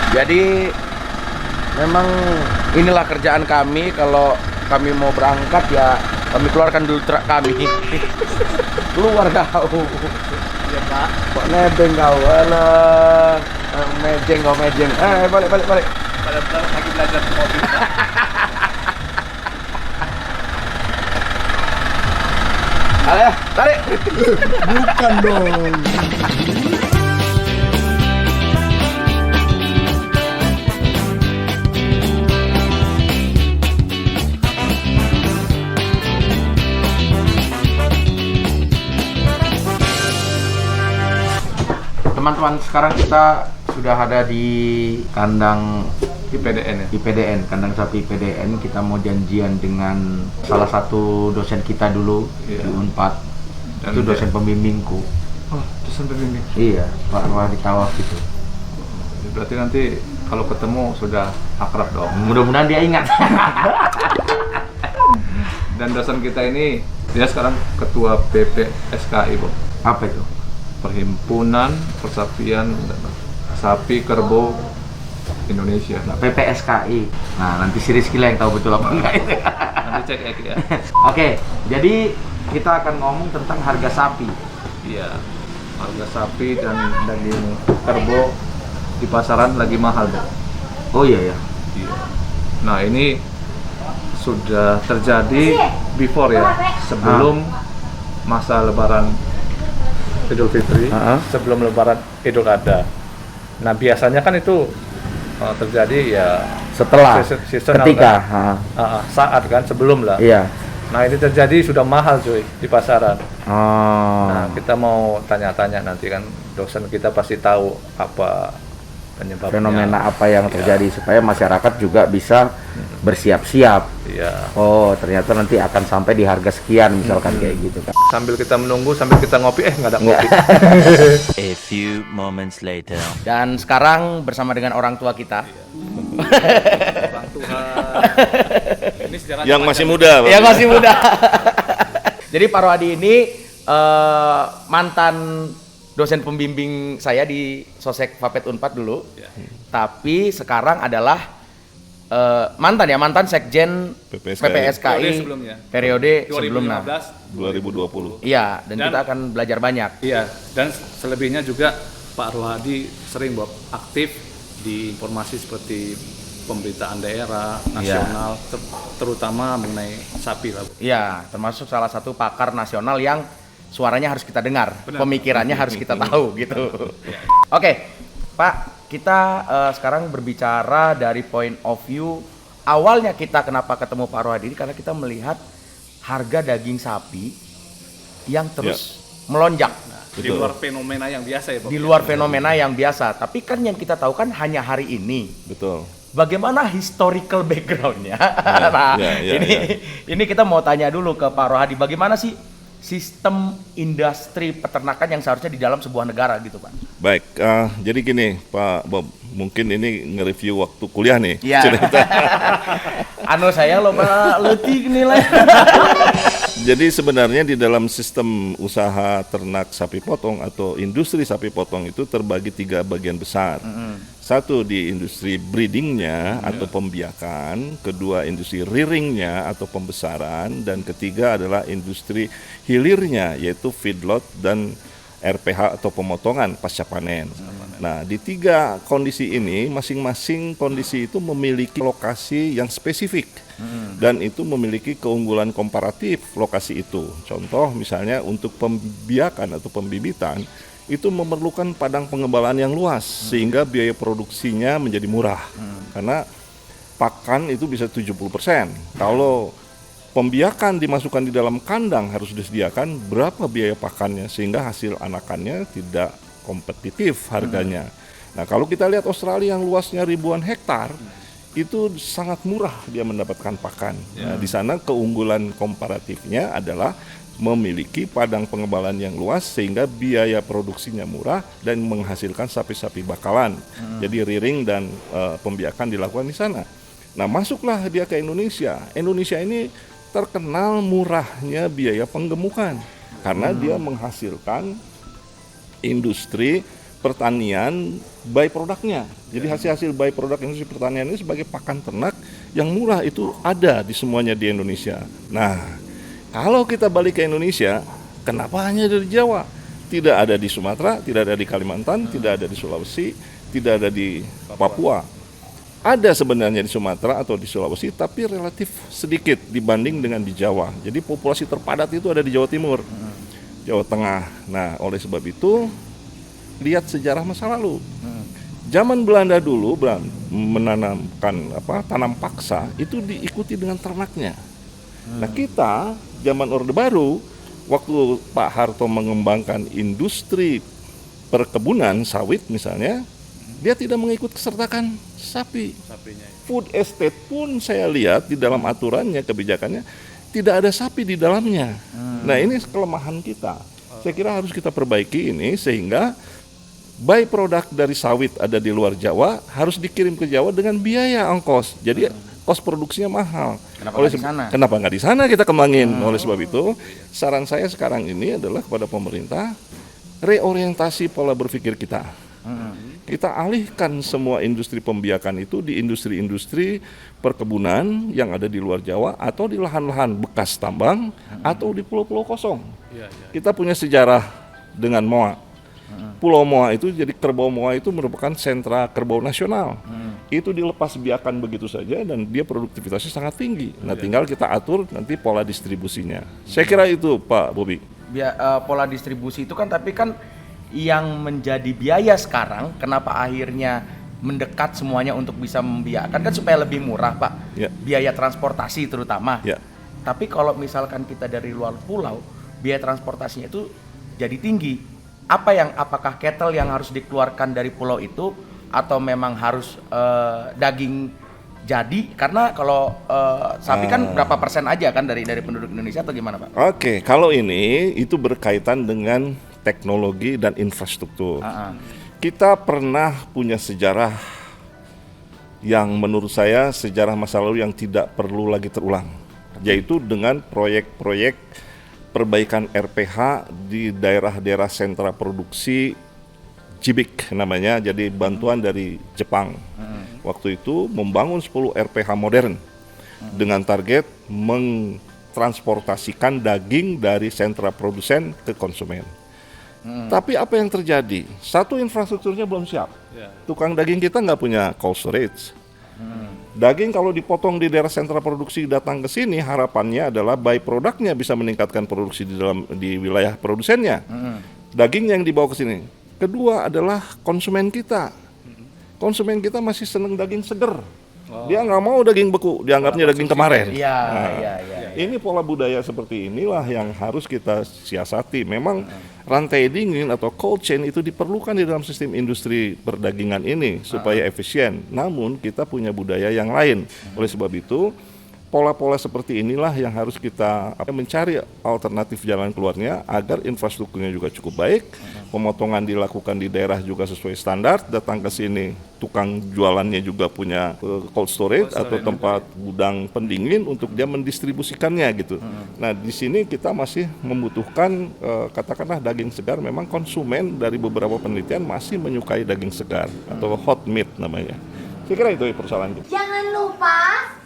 Jadi memang inilah kerjaan kami. Kalau kami mau berangkat ya kami keluarkan dulu truk kami. Keluar kau. Iya Pak. Kok nebeng kau? Alah, mejeng kau mejeng. Balik. Pada lagi belajar mobil. Alah, tarik. Bukan dong. Teman-teman, sekarang kita sudah ada di kandang Di PDN ya. IPDN, kandang sapi IPDN. Kita mau janjian dengan salah satu dosen kita dulu Iya. di Unpad. Dan Itu dosen pembimbingku. Oh, dosen pembimbing. Iya, Pak Wahdi Tawaf itu. Berarti nanti kalau ketemu sudah akrab dong. Mudah-mudahan dia ingat. Dan dosen kita ini dia sekarang ketua PPSKI, Bu. Apa itu? Perhimpunan Persapian Sapi Kerbau Indonesia. PPSKI. Nah, nanti si Rizky lah yang tahu betul apa enggak itu. Nanti cek ya. Oke, jadi kita akan ngomong tentang harga sapi. Iya. Harga sapi dan daging kerbau di pasaran lagi mahal, Bu. Oh iya ya. Iya. Nah, ini sudah terjadi before ya, sebelum masa Lebaran Idul Fitri, sebelum Lebaran Idul Adha. Nah, biasanya kan itu terjadi ya Setelah seasonal ketika kan? Saat kan sebelum lah. iya. Nah, ini terjadi sudah mahal cuy di pasaran. Oh. Nah, kita mau tanya-tanya nanti kan, dosen kita pasti tahu apa penyebabnya. Fenomena apa yang terjadi supaya masyarakat juga bisa bersiap-siap. Iya. Oh, ternyata nanti akan sampai di harga sekian misalkan kayak gitu kan. Sambil kita menunggu, sambil kita ngopi, nggak ada ngopi. A few moments later. Dan sekarang bersama dengan orang tua kita. Bang Tuhan. Ini sejarah Yang masih muda, Pak. Yang masih muda. Jadi Pak Rohadi ini mantan dosen pembimbing saya di Sosek Fapet Unpad dulu. Ya. Tapi sekarang adalah mantan sekjen PPSKI. PPSKI periode sebelumnya. 2015. 2020. Iya, dan Dan- kita akan belajar banyak. Iya, dan selebihnya juga Pak Rohadi sering aktif di informasi seperti pemberitaan daerah, nasional, terutama mengenai sapi lah, Bu. Iya, termasuk salah satu pakar nasional yang suaranya harus kita dengar, Benar. pemikirannya harus kita tahu gitu. Oke, Pak, kita sekarang berbicara dari point of view awalnya kita kenapa ketemu Pak Rohadi karena kita melihat harga daging sapi yang terus melonjak. Di luar fenomena yang biasa ya, Pak. Di luar fenomena yang biasa, tapi kan yang kita tahu kan hanya hari ini. Betul. Bagaimana historical backgroundnya? Nah, ini kita mau tanya dulu ke Pak Rohadi, bagaimana sih sistem industri peternakan yang seharusnya di dalam sebuah negara gitu, Pak? Baik, jadi gini Pak Bob, mungkin ini nge-review waktu kuliah nih. Iya. Cerita. Anu saya loba leutik nilai. Jadi sebenarnya di dalam sistem usaha ternak sapi potong atau industri sapi potong itu terbagi 3 bagian besar. Satu di industri breedingnya atau pembiakan, kedua industri rearingnya atau pembesaran, dan ketiga adalah industri hilirnya yaitu feedlot dan RPH atau pemotongan pasca panen. Nah, di 3 kondisi ini masing-masing kondisi itu memiliki lokasi yang spesifik dan itu memiliki keunggulan komparatif lokasi itu. Contoh misalnya untuk pembiakan atau pembibitan itu memerlukan padang pengembalaan yang luas sehingga biaya produksinya menjadi murah karena pakan itu bisa 70%. Kalau pembiakan dimasukkan di dalam kandang harus disediakan berapa biaya pakannya sehingga hasil anakannya tidak kompetitif harganya. Nah, kalau kita lihat Australia yang luasnya ribuan hektar itu sangat murah dia mendapatkan pakan. Nah, di sana keunggulan komparatifnya adalah memiliki padang pengembalaan yang luas sehingga biaya produksinya murah dan menghasilkan sapi-sapi bakalan. Jadi rearing dan pembiakan dilakukan di sana. Nah, masuklah dia ke Indonesia. Indonesia ini terkenal murahnya biaya penggemukan karena dia menghasilkan industri pertanian by produknya. Jadi hasil-hasil by produk industri pertanian ini sebagai pakan ternak yang murah itu ada di semuanya di Indonesia. Nah, kalau kita balik ke Indonesia, kenapa hanya ada di Jawa? Tidak ada di Sumatera, tidak ada di Kalimantan, tidak ada di Sulawesi, tidak ada di Papua. Ada sebenarnya di Sumatera atau di Sulawesi, tapi relatif sedikit dibanding dengan di Jawa. Jadi populasi terpadat itu ada di Jawa Timur, Jawa Tengah. Nah, oleh sebab itu, lihat sejarah masa lalu. Zaman Belanda dulu menanamkan tanam paksa itu diikuti dengan ternaknya. Nah, kita zaman Orde Baru waktu Pak Harto mengembangkan industri perkebunan sawit misalnya, dia tidak mengikut kesertakan sapi. Food estate pun saya lihat di dalam aturannya, kebijakannya tidak ada sapi di dalamnya. Nah, ini kelemahan kita. Saya kira harus kita perbaiki ini sehingga by produk dari sawit ada di luar Jawa harus dikirim ke Jawa dengan biaya ongkos. Jadi kos produksinya mahal. Kenapa nggak di sana kita kembangin? Oleh sebab itu, saran saya sekarang ini adalah kepada pemerintah reorientasi pola berpikir kita. Kita alihkan semua industri pembiakan itu di industri-industri perkebunan yang ada di luar Jawa atau di lahan-lahan bekas tambang atau di pulau-pulau kosong. Kita punya sejarah dengan Moa. Pulau Moa itu jadi kerbau Moa itu merupakan sentra kerbau nasional. Itu dilepas biakan begitu saja dan dia produktivitasnya sangat tinggi. Nah, tinggal kita atur nanti pola distribusinya. Saya kira itu Pak Bobi. Pola distribusi itu kan, tapi kan yang menjadi biaya sekarang, kenapa akhirnya mendekat semuanya untuk bisa membiarkan kan supaya lebih murah Pak, biaya transportasi terutama. Tapi kalau misalkan kita dari luar pulau, biaya transportasinya itu jadi tinggi. Apakah cattle yang harus dikeluarkan dari pulau itu atau memang harus daging jadi? Karena kalau sapi kan berapa persen aja kan dari penduduk Indonesia atau gimana Pak? Oke, kalau ini itu berkaitan dengan teknologi dan infrastruktur. Kita pernah punya sejarah yang menurut saya sejarah masa lalu yang tidak perlu lagi terulang, yaitu dengan proyek-proyek perbaikan RPH di daerah-daerah sentra produksi JIBIK namanya, jadi bantuan dari Jepang. Waktu itu membangun 10 RPH modern dengan target mentransportasikan daging dari sentra produsen ke konsumen. Tapi apa yang terjadi? Satu, infrastrukturnya belum siap. Tukang daging kita nggak punya cold storage. Daging kalau dipotong di daerah sentra produksi datang ke sini, harapannya adalah by produknya bisa meningkatkan produksi di wilayah produsennya. Daging yang dibawa ke sini. Kedua adalah konsumen kita. Konsumen kita masih senang daging seger. Dia nggak mau daging beku, dianggapnya daging kemarin. Ini pola budaya seperti inilah yang harus kita siasati. Memang rantai dingin atau cold chain itu diperlukan di dalam sistem industri perdagingan ini supaya efisien. Namun kita punya budaya yang lain. Oleh sebab itu, pola-pola seperti inilah yang harus kita mencari alternatif jalan keluarnya agar infrastrukturnya juga cukup baik, pemotongan dilakukan di daerah juga sesuai standar, datang ke sini tukang jualannya juga punya cold storage atau tempat gudang pendingin untuk dia mendistribusikannya gitu. Nah, di sini kita masih membutuhkan katakanlah daging segar. Memang konsumen dari beberapa penelitian masih menyukai daging segar atau hot meat namanya. Saya kira itu persoalan kita. Jangan lupa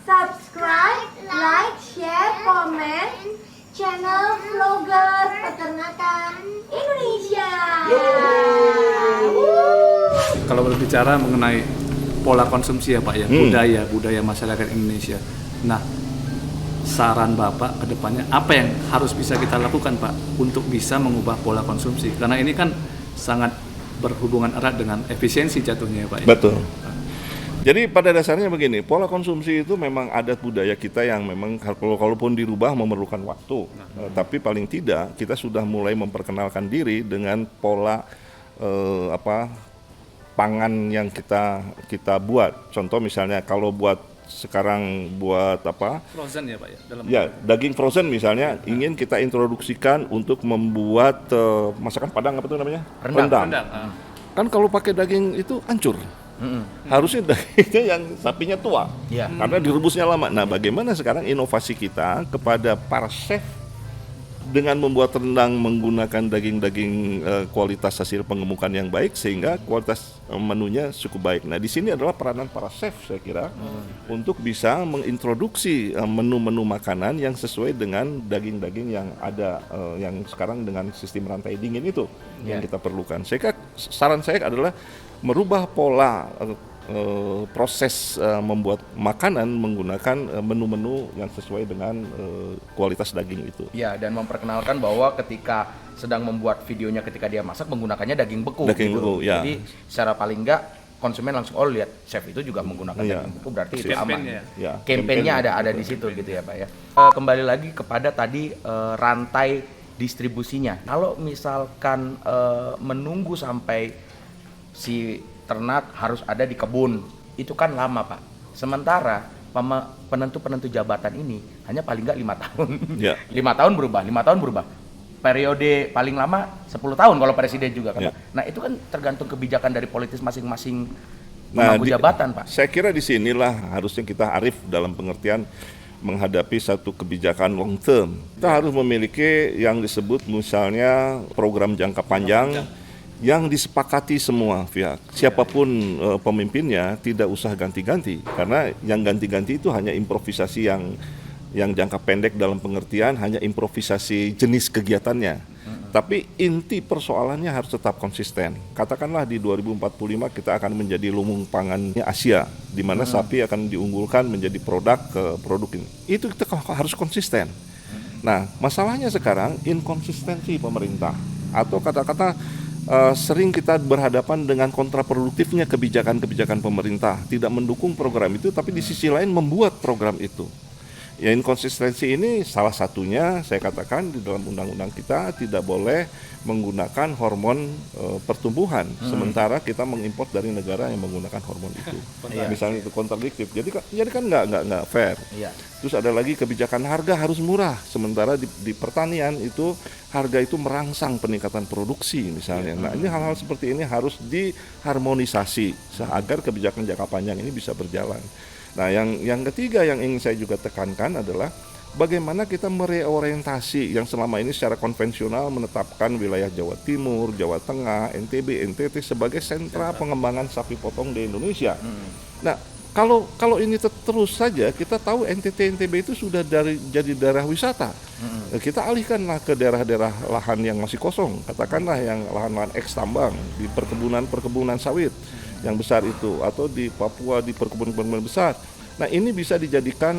subscribe, like, share, komen channel vlogger peternakan Indonesia. Kalau berbicara mengenai pola konsumsi ya Pak ya, budaya masyarakat Indonesia. Nah, saran Bapak ke depannya apa yang harus bisa kita lakukan Pak untuk bisa mengubah pola konsumsi? Karena ini kan sangat berhubungan erat dengan efisiensi jatuhnya ya Pak ya. Betul. Jadi pada dasarnya begini, pola konsumsi itu memang adat budaya kita yang memang kalaupun dirubah memerlukan waktu. Tapi paling tidak kita sudah mulai memperkenalkan diri dengan pola pangan yang kita buat. Contoh misalnya kalau sekarang buat frozen ya Pak ya, daging frozen misalnya ingin kita introduksikan untuk membuat masakan Padang, apa itu namanya? Rendang. Kan kalau pakai daging itu hancur. Harusnya dagingnya yang sapinya tua, karena direbusnya lama. Nah, bagaimana sekarang inovasi kita kepada para chef dengan membuat rendang menggunakan daging-daging kualitas hasil pengemukan yang baik sehingga kualitas menunya cukup baik. Nah, di sini adalah peranan para chef saya kira untuk bisa mengintroduksi menu-menu makanan yang sesuai dengan daging-daging yang ada yang sekarang dengan sistem rantai dingin itu yang kita perlukan. Saran saya adalah merubah pola proses membuat makanan menggunakan menu-menu yang sesuai dengan kualitas daging itu. Ya, dan memperkenalkan bahwa ketika sedang membuat videonya ketika dia masak menggunakannya daging beku. Daging gitu. beku, ya. Jadi secara paling enggak konsumen langsung lihat chef itu juga menggunakan daging beku berarti itu aman. Ya, Campaign-nya ada di situ gitu ya Pak ya. Kembali lagi kepada tadi rantai distribusinya. Kalau misalkan menunggu sampai si ternak harus ada di kebun, itu kan lama Pak. Sementara penentu jabatan ini hanya paling nggak 5 tahun. Ya. 5 tahun berubah. Periode paling lama 10 tahun kalau presiden juga kan. Ya. Nah itu kan tergantung kebijakan dari politis masing-masing Nah, pemangku jabatan Pak. Saya kira di sinilah harusnya kita arif dalam pengertian menghadapi satu kebijakan long term. Kita harus memiliki yang disebut misalnya program jangka panjang yang disepakati semua pihak. Siapapun pemimpinnya tidak usah ganti-ganti karena yang ganti-ganti itu hanya improvisasi yang jangka pendek dalam pengertian hanya improvisasi jenis kegiatannya. Tapi inti persoalannya harus tetap konsisten. Katakanlah di 2045 kita akan menjadi lumbung pangannya Asia, di mana sapi akan diunggulkan menjadi produk ini. Itu kita harus konsisten. Nah, masalahnya sekarang inkonsistensi pemerintah atau kata-kata sering kita berhadapan dengan kontraproduktifnya kebijakan-kebijakan pemerintah, tidak mendukung program itu tapi di sisi lain membuat program itu. Ya, inkonsistensi ini salah satunya saya katakan di dalam undang-undang kita tidak boleh menggunakan hormon pertumbuhan sementara kita mengimpor dari negara yang menggunakan hormon itu. Misalnya itu kontradiktif. Jadi kan nggak fair. Iya. Terus ada lagi kebijakan harga harus murah sementara di pertanian itu harga itu merangsang peningkatan produksi misalnya. Nah, ini hal-hal seperti ini harus diharmonisasi agar kebijakan jangka panjang ini bisa berjalan. Nah, yang ketiga yang ingin saya juga tekankan adalah bagaimana kita mereorientasi yang selama ini secara konvensional menetapkan wilayah Jawa Timur, Jawa Tengah, NTB, NTT sebagai sentra pengembangan sapi potong di Indonesia. Nah, kalau ini terus saja kita tahu NTT, NTB itu sudah jadi daerah wisata. Kita alihkanlah ke daerah-daerah lahan yang masih kosong, katakanlah yang lahan-lahan eks tambang di perkebunan sawit yang besar itu atau di Papua di perkebunan besar. Nah, ini bisa dijadikan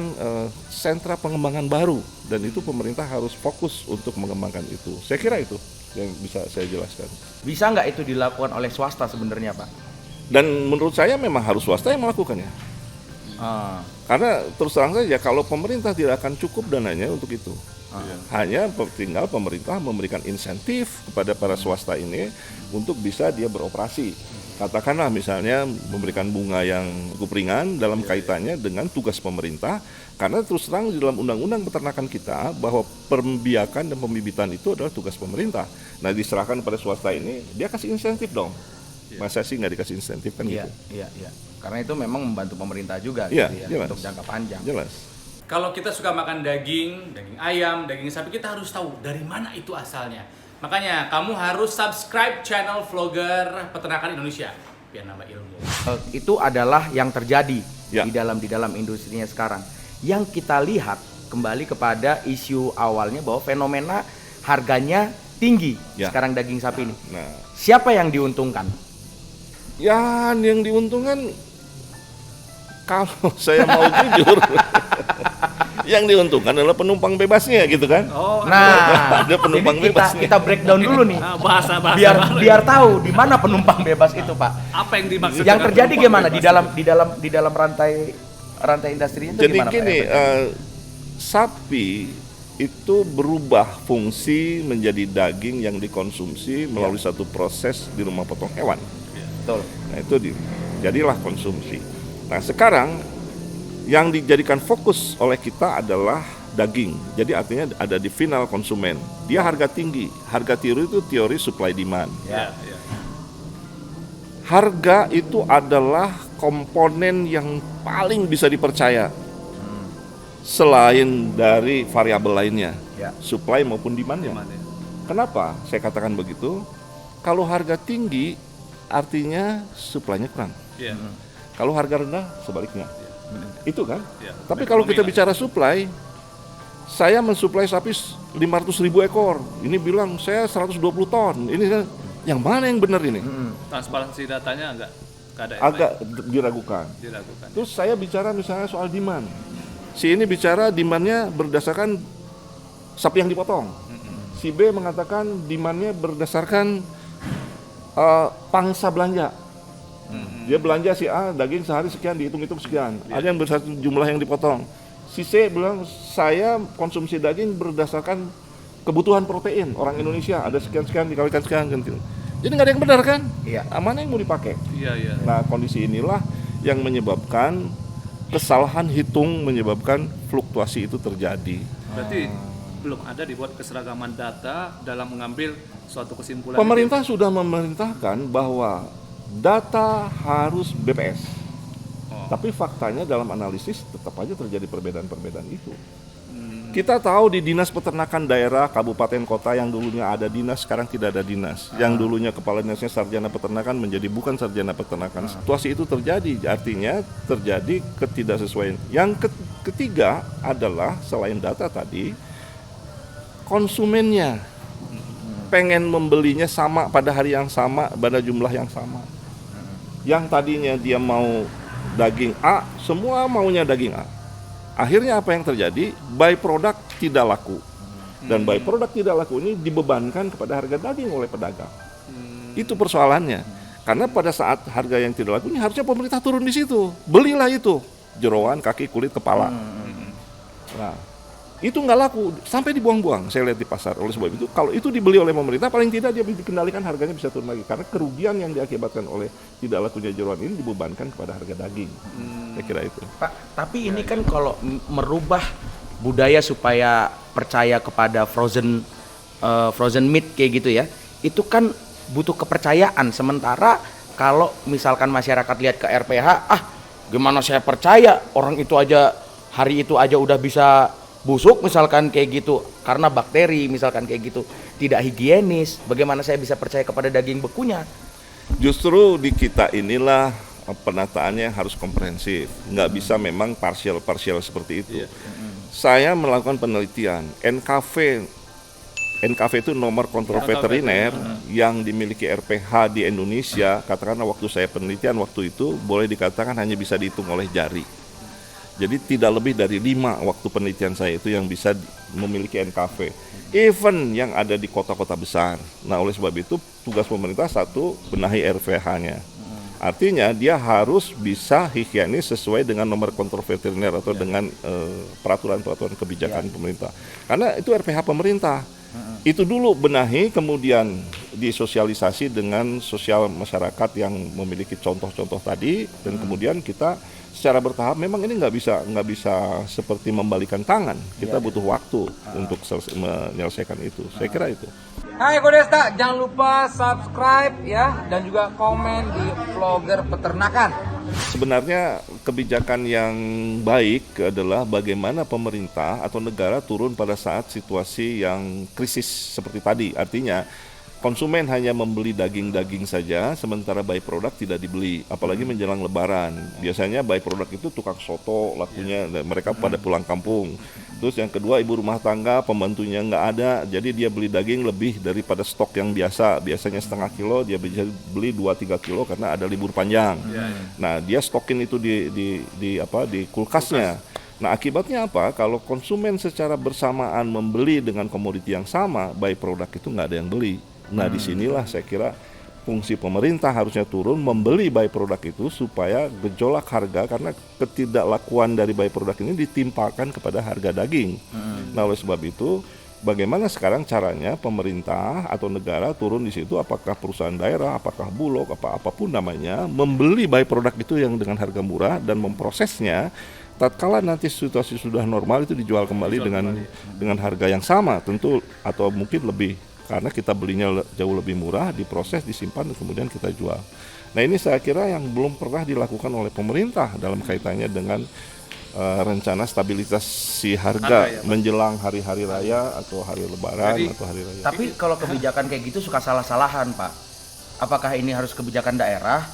sentra pengembangan baru dan itu pemerintah harus fokus untuk mengembangkan itu. Saya kira itu yang bisa saya jelaskan. Bisa nggak itu dilakukan oleh swasta sebenarnya Pak? Dan menurut saya memang harus swasta yang melakukannya. Karena terus terang saja kalau pemerintah tidak akan cukup dananya untuk itu. Hanya tinggal pemerintah memberikan insentif kepada para swasta ini untuk bisa dia beroperasi. Katakanlah misalnya memberikan bunga yang cukup ringan dalam kaitannya dengan tugas pemerintah, karena terus terang di dalam undang-undang peternakan kita bahwa pembiakan dan pembibitan itu adalah tugas pemerintah. Nah, diserahkan pada swasta ini, dia kasih insentif dong. Masa sih nggak dikasih insentif kan gitu? Iya. Karena itu memang membantu pemerintah juga Iya, gitu ya, jelas. untuk jangka panjang. Jelas. Kalau kita suka makan daging ayam, daging sapi, kita harus tahu dari mana itu asalnya. Makanya kamu harus subscribe channel Vlogger Peternakan Indonesia biar nambah ilmu. Itu adalah yang terjadi Ya. di dalam industrinya sekarang. Yang kita lihat kembali kepada isu awalnya bahwa fenomena harganya tinggi Ya. sekarang daging sapi ini. Nah, Siapa yang diuntungkan? ya yang diuntungkan kalau saya mau jujur yang diuntungkan adalah penumpang bebasnya gitu kan. Nah, ada penumpang ini bebas nih. kita breakdown dulu nih. Bahasa Biar tahu di mana penumpang bebas itu, Pak. apa yang dimaksud Yang dengan terjadi penumpang gimana bebas? di dalam rantai industrinya itu Jadi gimana, Pak? gini, yang terjadi? sapi itu berubah fungsi menjadi daging yang dikonsumsi melalui satu proses di rumah potong hewan. Betul. Nah, itu jadilah konsumsi. Nah, sekarang yang dijadikan fokus oleh kita adalah daging. Jadi artinya ada di final konsumen. Dia harga tinggi. Harga teori itu teori supply demand. Ya. Harga itu adalah komponen yang paling bisa dipercaya. selain dari variabel lainnya, Ya. supply maupun demand-nya. Gimana ya? Kenapa saya katakan begitu? Kalau harga tinggi artinya supply-nya kurang. Iya. Kalau harga rendah sebaliknya. Itu kan? Iya. Tapi kalau kita Ekonomi bicara supply, saya mensuplai sapi 500.000 ekor. Ini bilang saya 120 ton. Ini yang mana yang benar ini? transparansi datanya nggak ada yang Agak diragukan. diragukan. Terus saya bicara misalnya soal demand. Si ini bicara demand-nya berdasarkan sapi yang dipotong. Si B mengatakan demand-nya berdasarkan pangsa belanja. Dia belanja si A daging sehari sekian, dihitung-hitung sekian. Ada yang berdasarkan jumlah yang dipotong. Si C bilang saya konsumsi daging berdasarkan kebutuhan protein orang Indonesia, ada sekian-sekian dikalikan sekian. Jadi nggak ada yang benar kan? Iya. Mana yang mau dipakai? Iya. Nah, kondisi inilah yang menyebabkan kesalahan hitung, menyebabkan fluktuasi itu terjadi. Berarti belum ada dibuat keseragaman data dalam mengambil suatu kesimpulan. Pemerintah sudah memerintahkan bahwa data harus BPS. Tapi faktanya dalam analisis tetap aja terjadi perbedaan-perbedaan itu. Kita tahu di dinas peternakan daerah, kabupaten kota yang dulunya ada dinas, sekarang tidak ada dinas. Yang dulunya kepala dinasnya sarjana peternakan menjadi bukan sarjana peternakan. Situasi itu terjadi, artinya terjadi ketidaksesuaian. Yang ketiga adalah selain data tadi, konsumennya pengen membelinya sama pada hari yang sama, pada jumlah yang sama. Yang tadinya dia mau daging A, semua maunya daging A. Akhirnya apa yang terjadi? Byproduct tidak laku. Dan byproduct tidak laku ini dibebankan kepada harga daging oleh pedagang. Itu persoalannya. Karena pada saat harga yang tidak laku ini harusnya pemerintah turun di situ. Belilah itu, jeroan, kaki, kulit, kepala. Nah, itu nggak laku, sampai dibuang-buang saya lihat di pasar. Oleh sebab itu, kalau itu dibeli oleh pemerintah, paling tidak dia dikendalikan harganya bisa turun lagi. Karena kerugian yang diakibatkan oleh tidak lakunya jeroan ini dibebankan kepada harga daging. Saya kira itu. Pak, tapi ini kan kalau merubah budaya supaya percaya kepada frozen meat kayak gitu ya, itu kan butuh kepercayaan. Sementara kalau misalkan masyarakat lihat ke RPH, gimana saya percaya orang itu aja hari itu aja udah bisa busuk misalkan kayak gitu karena bakteri misalkan kayak gitu, tidak higienis, bagaimana saya bisa percaya kepada daging bekunya? Justru di kita inilah penataannya harus komprehensif, nggak bisa memang parsial seperti itu. Saya melakukan penelitian NKV itu nomor kontrol veteriner yang dimiliki RPH di Indonesia. Katakanlah waktu saya penelitian waktu itu boleh dikatakan hanya bisa dihitung oleh jari. Jadi tidak lebih dari 5 waktu penelitian saya itu yang bisa memiliki NKV. Even yang ada di kota-kota besar. Nah, oleh sebab itu tugas pemerintah satu, benahi RPH-nya. Artinya dia harus bisa higienis sesuai dengan nomor kontrol veteriner atau dengan peraturan-peraturan kebijakan pemerintah. Karena itu RPH pemerintah. Itu dulu benahi, kemudian disosialisasi dengan sosial masyarakat yang memiliki contoh-contoh tadi, dan kemudian kita secara bertahap. Memang ini nggak bisa seperti membalikan tangan. Kita butuh waktu untuk menyelesaikan itu. Saya kira itu. Hai Kodesta, jangan lupa subscribe ya dan juga komen di Vlogger Peternakan. Sebenarnya kebijakan yang baik adalah bagaimana pemerintah atau negara turun pada saat situasi yang krisis seperti tadi. Artinya konsumen hanya membeli daging-daging saja, sementara byproduct tidak dibeli, apalagi menjelang Lebaran. Biasanya byproduct itu tukang soto lakunya, mereka pada pulang kampung. Terus yang kedua, ibu rumah tangga, pembantunya nggak ada, jadi dia beli daging lebih daripada stok yang biasa. Biasanya setengah kilo, dia bisa beli 2-3 kilo karena ada libur panjang. Nah, dia stokin itu di kulkasnya. Nah, akibatnya apa? Kalau konsumen secara bersamaan membeli dengan komoditi yang sama, byproduct itu nggak ada yang beli. Nah, disinilah saya kira fungsi pemerintah harusnya turun membeli byproduct itu supaya gejolak harga, karena ketidaklakuan dari byproduct ini ditimpakan kepada harga daging. Nah, oleh sebab itu bagaimana sekarang caranya pemerintah atau negara turun di situ, apakah perusahaan daerah, apakah bulog, apapun namanya, membeli byproduct itu yang dengan harga murah dan memprosesnya. Tatkala nanti situasi sudah normal itu dijual kembali dengan harga yang sama tentu, atau mungkin lebih, karena kita belinya jauh lebih murah, diproses, disimpan, dan kemudian kita jual. Nah, ini saya kira yang belum pernah dilakukan oleh pemerintah dalam kaitannya dengan rencana stabilisasi Harga harga ya, Pak? menjelang hari-hari raya atau hari lebaran Jadi- atau hari raya. Tapi kalau kebijakan kayak gitu suka salah-salahan, Pak. Apakah ini harus kebijakan daerah?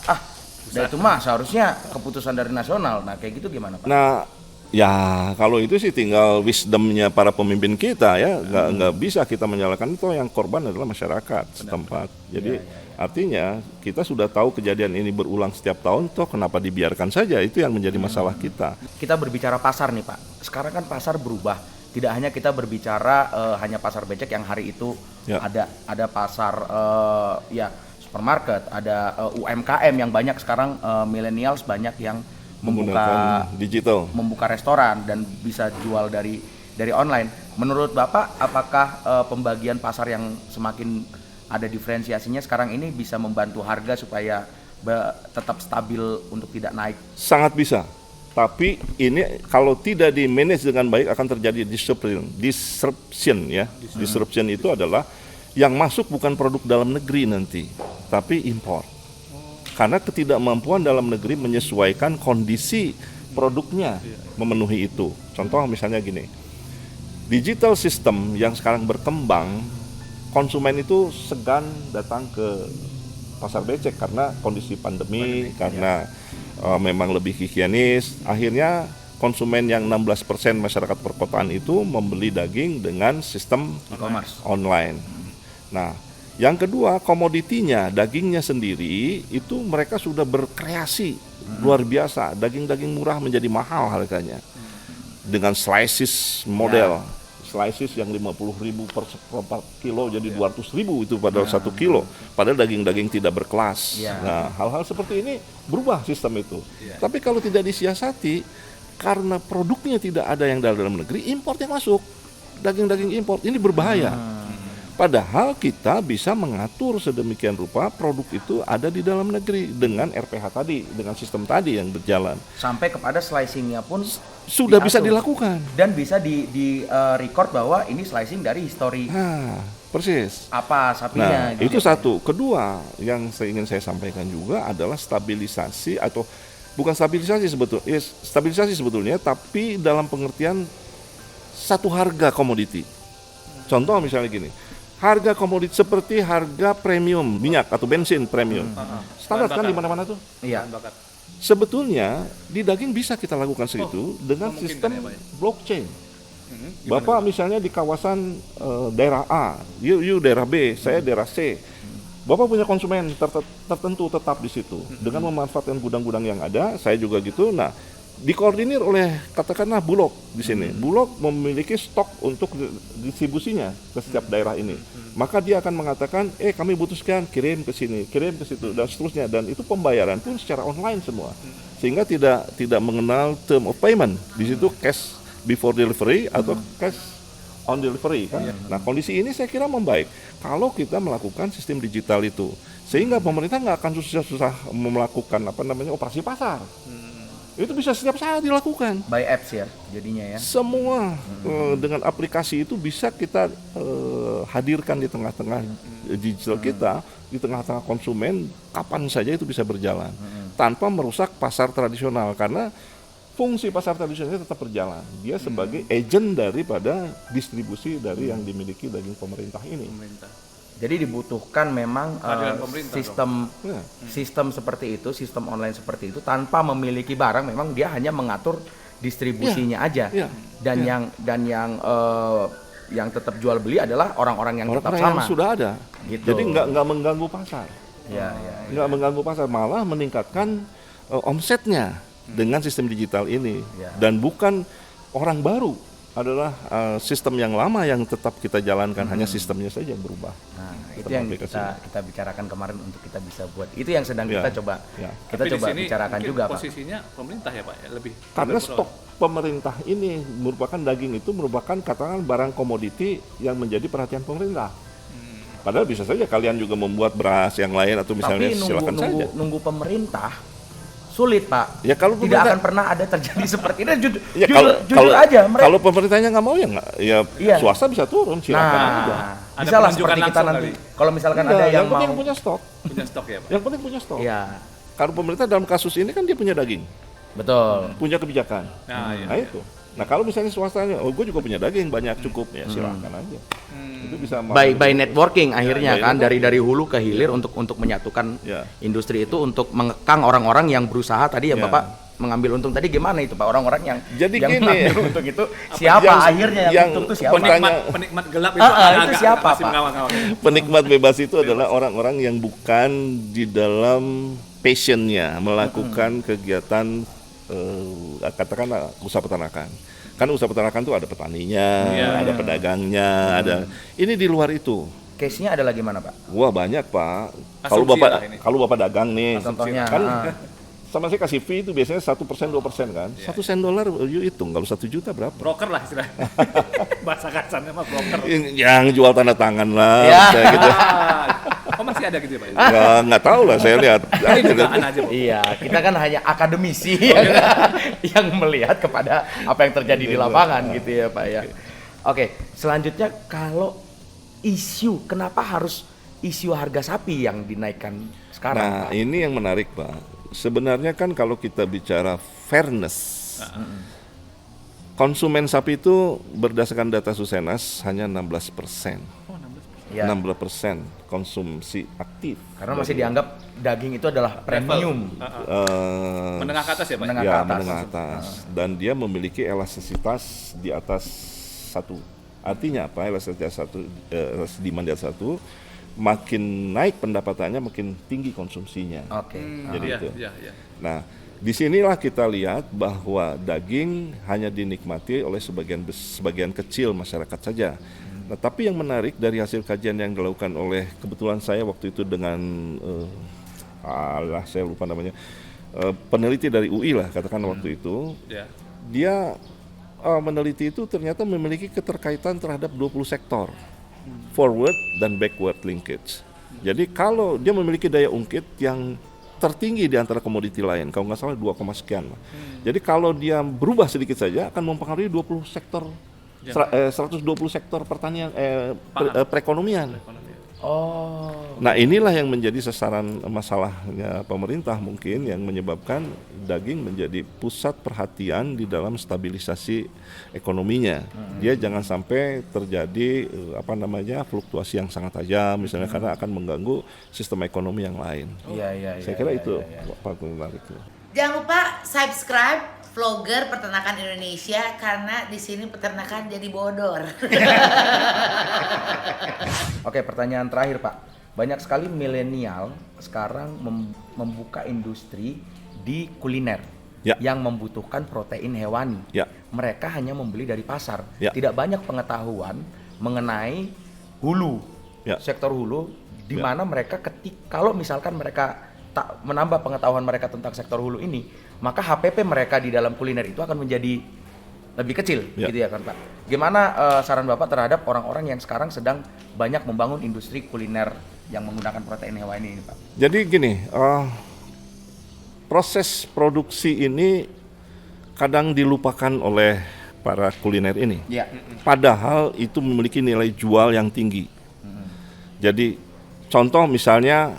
Itu mah seharusnya keputusan dari nasional. Nah, kayak gitu gimana, Pak? Nah, ya kalau itu sih tinggal wisdomnya para pemimpin kita ya, nggak bisa kita menyalahkan, itu yang korban adalah masyarakat setempat. Jadi artinya kita sudah tahu kejadian ini berulang setiap tahun, toh kenapa dibiarkan saja, itu yang menjadi masalah kita. Kita berbicara pasar nih, Pak. Sekarang kan pasar berubah. Tidak hanya kita berbicara hanya pasar becek yang hari itu Ya. ada pasar supermarket, ada UMKM yang banyak sekarang, millennials banyak yang Menggunakan digital. membuka restoran dan bisa jual dari online. Menurut Bapak, apakah pembagian pasar yang semakin ada diferensiasinya sekarang ini bisa membantu harga supaya tetap stabil untuk tidak naik? Sangat bisa. Tapi ini kalau tidak di manage dengan baik akan terjadi disruption ya. Disruption itu adalah yang masuk bukan produk dalam negeri nanti, tapi impor. Karena ketidakmampuan dalam negeri menyesuaikan kondisi produknya memenuhi itu. Contoh misalnya gini, digital system yang sekarang berkembang, konsumen itu segan datang ke pasar becek karena kondisi pandemi, karena memang lebih higienis. Akhirnya konsumen yang 16% masyarakat perkotaan itu membeli daging dengan sistem E-commerce. online. Nah, yang kedua, komoditinya, dagingnya sendiri itu mereka sudah berkreasi luar biasa. Daging-daging murah menjadi mahal harganya dengan slices model. Slices yang 50.000 per kilo jadi 200.000 itu padahal 1 kilo. Padahal daging-daging tidak berkelas. Nah, hal-hal seperti ini berubah sistem itu. Tapi kalau tidak disiasati, karena produknya tidak ada yang dalam negeri, impor yang masuk. Daging-daging impor ini berbahaya. Padahal kita bisa mengatur sedemikian rupa produk itu ada di dalam negeri dengan RPH tadi, dengan sistem tadi yang berjalan. Sampai kepada slicingnya pun Sudah bisa diatur. dilakukan. Dan bisa di record bahwa ini slicing dari history Nah, persis. apa sapinya. Nah, itu satu. Kedua, yang ingin saya sampaikan juga adalah stabilisasi atau bukan stabilisasi sebetulnya, stabilisasi sebetulnya, tapi dalam pengertian satu harga komoditi. Contoh misalnya gini, harga komoditi seperti harga premium minyak atau bensin premium, standar kan di mana-mana tuh. Iya. Sebetulnya di daging bisa kita lakukan segitu dengan sistem blockchain. Bapak misalnya di kawasan daerah A, you daerah B, saya daerah C. Bapak punya konsumen tertentu tetap di situ dengan memanfaatkan gudang-gudang yang ada. Saya juga gitu. Nah, dikoordinir oleh katakanlah Bulog di sini. Bulog memiliki stok untuk distribusinya ke setiap daerah ini. Maka dia akan mengatakan, kami butuh sekian, kirim ke sini, kirim ke situ dan seterusnya. Dan itu pembayaran pun secara online semua. Sehingga tidak mengenal term of payment. Di situ cash before delivery atau cash on delivery kan. Nah, kondisi ini saya kira membaik kalau kita melakukan sistem digital itu. Sehingga pemerintah nggak akan susah-susah melakukan operasi pasar. Itu bisa setiap saat dilakukan. By apps ya jadinya ya. Semua dengan aplikasi itu bisa kita hadirkan di tengah-tengah digital kita, di tengah-tengah konsumen, kapan saja itu bisa berjalan tanpa merusak pasar tradisional, karena fungsi pasar tradisional tetap berjalan. Dia sebagai agent daripada distribusi dari yang dimiliki daging pemerintah ini. Jadi dibutuhkan memang sistem seperti itu, sistem online seperti itu tanpa memiliki barang. Memang dia hanya mengatur distribusinya aja. Dan yang tetap jual beli adalah orang-orang yang tetap sama. Yang sudah ada. Gitu. Jadi nggak mengganggu pasar. Nggak mengganggu pasar, malah meningkatkan omsetnya dengan sistem digital ini. Dan bukan orang baru. Adalah sistem yang lama yang tetap kita jalankan, hanya sistemnya saja yang berubah. Nah, itu yang kita bicarakan kemarin untuk kita bisa buat. Itu yang sedang kita coba bicarakan juga, Pak. Posisinya pemerintah ya, Pak, ya, lebih. Karena stok pemerintah ini merupakan daging itu merupakan katakan barang komoditi yang menjadi perhatian pemerintah. Padahal bisa saja kalian juga membuat beras yang lain atau misalnya silakan saja. Nunggu pemerintah sulit, Pak. Ya kalau tidak akan pernah ada terjadi seperti ini. Kalau aja mereka. Kalau pemerintahnya nggak mau swasta bisa turun, silakan aja. Bisa lah seperti kita nanti. Kalau misalkan ada yang mau punya stok. Punya stok ya, Pak. Yang penting punya stok. Iya. Kalau pemerintah dalam kasus ini kan dia punya daging. Betul. punya kebijakan. Nah, iya. Nah itu. Nah kalau misalnya swastanya, gue juga punya daging banyak cukup ya silahkan aja. Itu bisa By networking akhirnya by kan networking. dari hulu ke hilir untuk menyatukan Ya. industri itu untuk mengekang orang-orang yang berusaha tadi ya Ya. Bapak mengambil untung tadi gimana itu Pak orang-orang yang Jadi yang gini. mengambil untung itu siapa yang- akhirnya yang yang untung itu siapa? penik- Penikmat gelap itu itu siapa, masih Pak? mengawang-awang. Penikmat bebas itu adalah orang-orang yang bukan di dalam passionnya melakukan kegiatan katakanlah usaha peternakan. Kan usaha peternakan tuh ada petaninya, ada pedagangnya, ada. Ini di luar itu. Case-nya adalah gimana Pak? Wah banyak Pak. Asumsi lah ini. Kalau bapak dagang nih, Contohnya, kan sama saya kasih fee itu biasanya 1% 2% kan. $1 you hitung kalau 1 juta berapa? Broker lah istilahnya. Bahasa kasarnya mah broker. Yang jual tanda tangan lah, Ya. kayak gitu. Oh masih ada gitu ya Pak? Ya nggak tahu lah saya lihat. Ini dugaan aja Pak. Iya, kita kan hanya akademisi yang melihat kepada apa yang terjadi di lapangan gitu ya Pak ya. Oke, selanjutnya kalau isu, kenapa harus isu harga sapi yang dinaikkan sekarang? Nah ini yang menarik Pak. Sebenarnya kan kalau kita bicara fairness, konsumen sapi itu berdasarkan data Susenas hanya 16%. Ya, 16% konsumsi aktif. karena masih dianggap daging itu adalah premium. Menengah ke atas ya Pak? Menengah Ya, ke atas. menengah atas. Dan dia memiliki elastisitas di atas 1. Artinya apa? Elastisitas 1, demand di atas 1, makin naik pendapatannya makin tinggi konsumsinya. Oke. Jadi Iya, itu. iya, iya. Nah, disinilah kita lihat bahwa daging hanya dinikmati oleh sebagian kecil masyarakat saja. Nah, tapi yang menarik dari hasil kajian yang dilakukan oleh, kebetulan saya waktu itu dengan saya lupa namanya, peneliti dari UI lah katakan waktu itu, Ya. dia meneliti itu ternyata memiliki keterkaitan terhadap 20 sektor, forward dan backward linkage. Jadi kalau dia memiliki daya ungkit yang tertinggi di antara komoditi lain, kalau nggak salah 2, sekian lah. Jadi kalau dia berubah sedikit saja akan mempengaruhi 20 sektor, 120 sektor pertanian, perekonomian. Oh. Nah inilah yang menjadi sasaran masalahnya pemerintah mungkin, yang menyebabkan daging menjadi pusat perhatian di dalam stabilisasi ekonominya. Dia jangan sampai terjadi fluktuasi yang sangat tajam misalnya, karena akan mengganggu sistem ekonomi yang lain. Iya. Saya kira itu Pak menarik. Jangan lupa subscribe vlogger peternakan Indonesia karena di sini peternakan jadi bodor. Oke, pertanyaan terakhir Pak. Banyak sekali milenial sekarang membuka industri di kuliner Ya. yang membutuhkan protein hewani. Ya. Mereka hanya membeli dari pasar. Ya. Tidak banyak pengetahuan mengenai hulu, Ya. sektor hulu, di Ya. mana mereka kalau misalkan mereka tak menambah pengetahuan mereka tentang sektor hulu ini, maka HPP mereka di dalam kuliner itu akan menjadi lebih kecil, Ya. gitu ya kan Pak. Gimana saran Bapak terhadap orang-orang yang sekarang sedang banyak membangun industri kuliner yang menggunakan protein hewani ini Pak? Jadi gini, proses produksi ini kadang dilupakan oleh para kuliner ini. Ya. Padahal itu memiliki nilai jual yang tinggi. Jadi contoh misalnya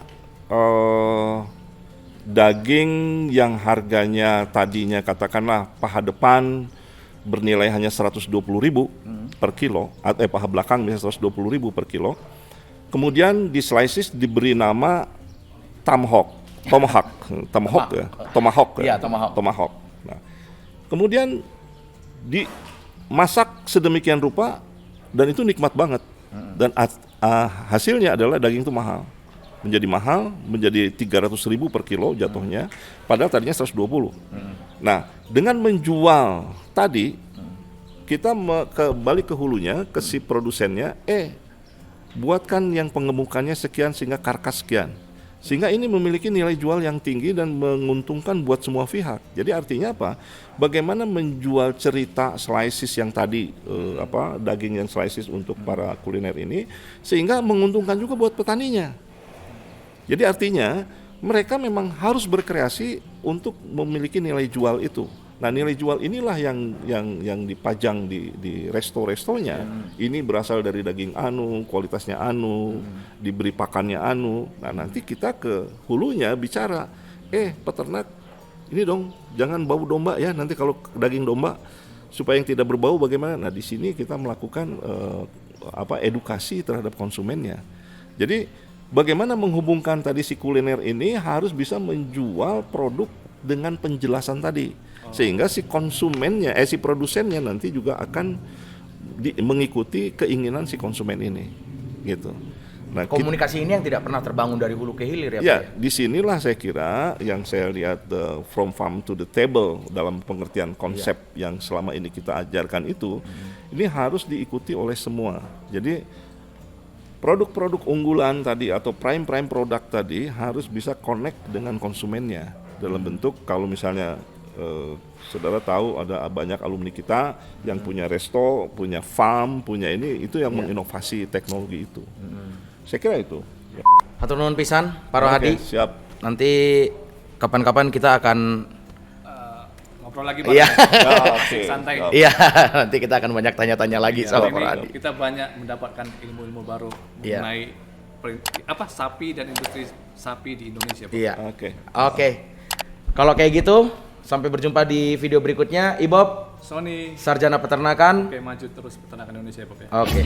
daging yang harganya tadinya katakanlah paha depan bernilai hanya 120.000 per kilo, atau paha belakang misalnya 120.000 per kilo. Kemudian di slices diberi nama tomahawk. Iya, tomahawk. Nah, kemudian dimasak sedemikian rupa dan itu nikmat banget. Dan hasilnya adalah daging itu mahal. Menjadi 300.000 per kilo jatuhnya, padahal tadinya 120. Nah, dengan menjual tadi, kita kembali ke hulunya, ke si produsennya, buatkan yang pengemukannya sekian sehingga karkas sekian. Sehingga ini memiliki nilai jual yang tinggi dan menguntungkan buat semua pihak. Jadi artinya apa? Bagaimana menjual cerita slices yang tadi, daging yang slices untuk para kuliner ini, sehingga menguntungkan juga buat petaninya. Jadi artinya mereka memang harus berkreasi untuk memiliki nilai jual itu. Nah nilai jual inilah yang dipajang di resto-restonya. Ini berasal dari daging anu, kualitasnya anu, diberi pakannya anu. Nah nanti kita ke hulunya bicara, peternak ini dong, jangan bau domba ya, nanti kalau daging domba supaya yang tidak berbau bagaimana? Nah, di sini kita melakukan edukasi terhadap konsumennya. Jadi bagaimana menghubungkan tadi si kuliner ini harus bisa menjual produk dengan penjelasan tadi, sehingga si konsumennya, si produsennya nanti juga akan mengikuti keinginan si konsumen ini, gitu. Nah, Komunikasi ini yang tidak pernah terbangun dari hulu ke hilir ya, ya, Pak? disinilah saya kira yang saya lihat from farm to the table dalam pengertian konsep yang selama ini kita ajarkan itu, ini harus diikuti oleh semua. Jadi produk-produk unggulan tadi atau prime produk tadi harus bisa connect dengan konsumennya dalam bentuk kalau misalnya saudara tahu ada banyak alumni kita yang punya resto, punya farm, punya ini, itu yang menginovasi teknologi itu. Saya kira itu. Hatur nuhun pisan, Pak Rohadi. Siap. Nanti kapan-kapan kita akan ngobrol lagi Iya. Oke. santai. Iya, nanti kita akan banyak tanya-tanya lagi Iya, sama ini Pak Rohadi. kita banyak mendapatkan ilmu-ilmu baru Iya. mengenai sapi dan industri sapi di Indonesia, Pak. Iya. Oke. Kalau kayak gitu, sampai berjumpa di video berikutnya. Ibob, Sony, Sarjana Peternakan. oke, maju terus peternakan Indonesia, Pak ya. Oke.